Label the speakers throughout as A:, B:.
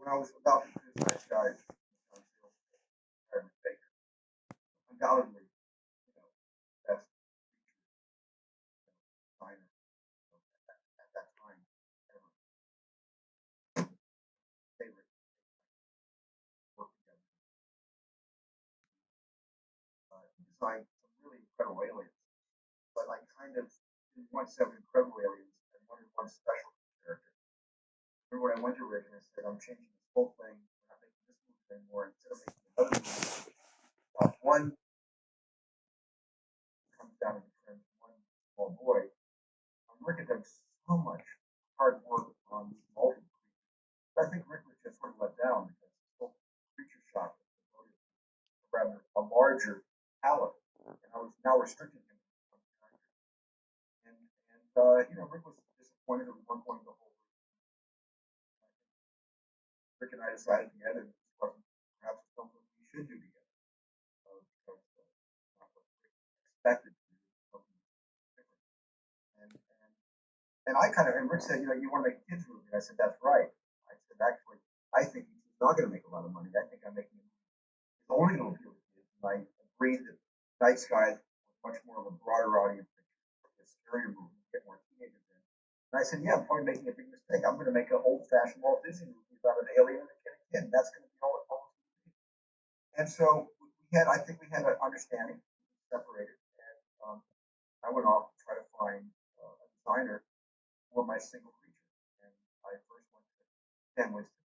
A: when I was about to do this guys, undoubtedly, that's designer at that time ever favorite work together. Designed some really incredible aliens, but I kind of didn't want 7 incredible aliens and wanted one special character. Remember when I went to Rick and I said, I'm changing this whole thing, we're not making this movie anymore, instead of making another movie. One comes down to the friend, one small boy. Rick had done so much hard work on these multiple creatures. I think Rick was just sort of let down because his whole creature shop was devoted to rather a larger palette, and I was now restricting him to one character. Rick was disappointed that we weren't going the whole route. Rick and I decided together that this wasn't perhaps a film that we should do together. Because not what Rick expected to do something different. And and and I kind of and Rick said, you want to make a kids movie. And I said, that's right. I said, actually, I think he's not going to make a lot of money. I think I'm making a movie. It's only going to appeal to kids. And I agreed that Night Skies was much more of a broader audience picture, a scarier movie, get more teenagers in. And I said, yeah, I'm probably making a big mistake. I'm going to make an old-fashioned Walt Disney movie about an alien and a kid. And that's going to be all it's going to be. And so I think we had an understanding, separated, and I went off to try to find a designer for my single creature. And I first went to Ken Winston,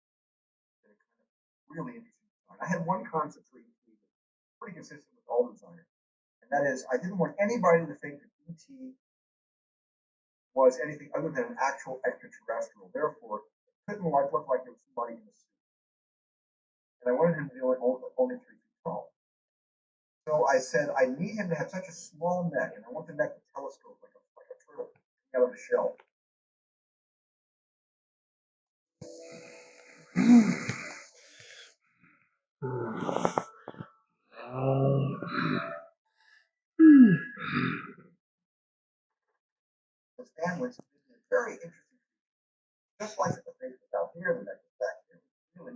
A: did a kind of really interesting design. I had one concept for ET that's pretty consistent with all designers, and that is I didn't want anybody to think that ET was anything other than an actual extraterrestrial. Therefore, it couldn't look like there was somebody in a suit. And I wanted him to be only 3 feet tall. So I said, I need him to have such a small neck, and I want the neck to telescope like a turtle coming out of a shell. The Stan Winston is very interesting, just like the face was out here, the neck was back here. Really,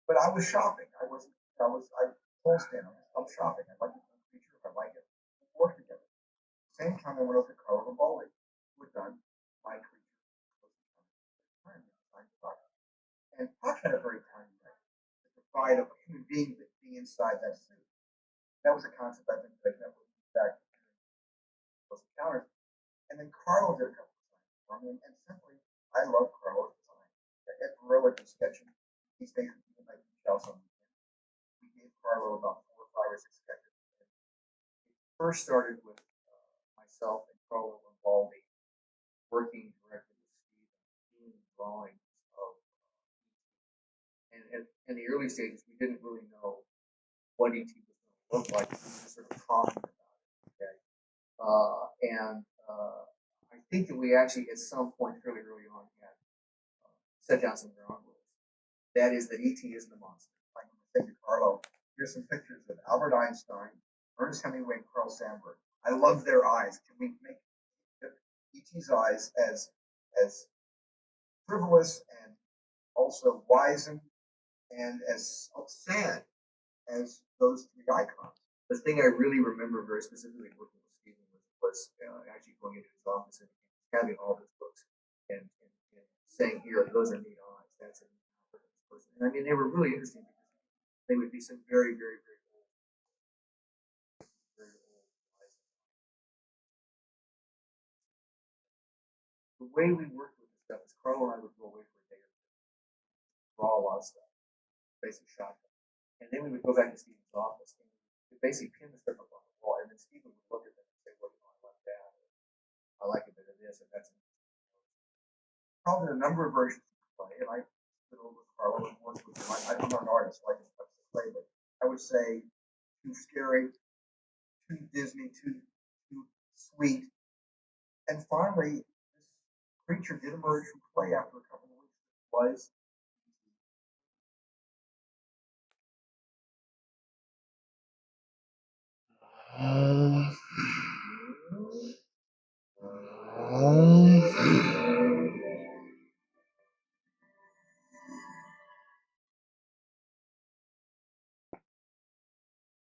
A: but I was shopping. I told Stan, I'm shopping. I'd like to do a feature if I like it. We'll work together. At the same time, I went over to Carlo Ravalli, who had done my creature. And Puck had a very tiny neck. The pride of a human being being inside that suit. That was a concept I've been picking up with back to those encounters. And then Carlo did a couple of designs for me, and simply, I love Carlo's design. Ed Gorilla did sketching. He stays with me like details on the weekend. We gave Carlo about 4 or 5 or 6 sketches. It first started with myself and Carlo Ravalli working directly with Steve and doing drawings of and in the early stages we didn't really know what ET was going to look like. We were just sort of talking about it. Okay. I think that we actually at some point fairly early on had set down some ground rules. That is that ET isn't a monster. Like when I say to Carlo, here's some pictures of Albert Einstein, Ernest Hemingway, and Carl Sandburg. I love their eyes. Can we make ET's eyes as frivolous and also wizened and as sad as those 3 icons? The thing I really remember very specifically working with Stephen was actually going into his office and having all his books and saying, here, those are neat eyes. That's a neat eye for this person. And I mean, they were really interesting because they would be some very, very, very old eyes. The way we worked with this stuff is Carlo and I would go away for a day or 2, draw a lot of stuff, basic shotgun. And then we would go back to Stephen's office and we would basically pin the stuff up on the wall, and then Stephen would look at them and say, well, I like that, or I like a bit of this, and that's probably a number of versions of play, and I stood over with Carlo and worked with him. I'm not an artist, so I just touch the play, but I would say too scary, too Disney, too sweet. And finally, this creature did emerge from play after a couple of weeks. It was